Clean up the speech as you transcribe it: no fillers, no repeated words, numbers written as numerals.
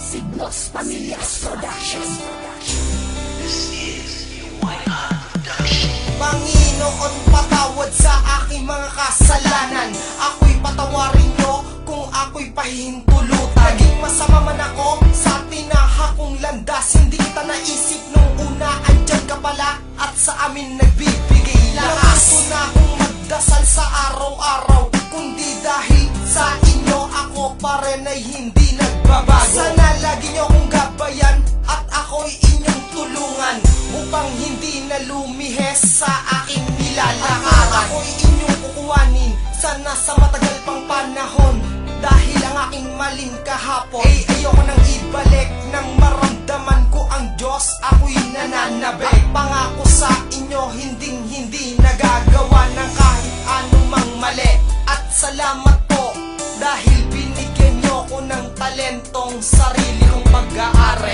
Siglos Pamillas Production. This is UYR Production. Panginoon, patawad sa aking mga kasalanan. Ako'y patawarin nyo kung ako'y pahihintulutan. Naging masama man ako sa tinahakong landas. Hindi kita naisip nung una, andyan ka pala at sa amin nagbibigay lakas. Gusto na akong magdasal sa araw-araw, kundi dahil sa inyo ako pa rin ay hindi nagbabago. Sana lagi nyo akong gabayan at ako'y inyong tulungan upang hindi na lumihes sa aking nilalakaran. Ako'y inyong kukuhanin sana sa matagal pang panahon, dahil ang aking maling kahapon ay ayoko nang ibalik nang maramdaman ko ang Diyos, ako'y nananabik. At pangako sa inyo hinding-hindi nagagawa ng kahit anumang mali. At salamat po dahil binigyan nyo ko ng talentong sarili kong pag-aaral.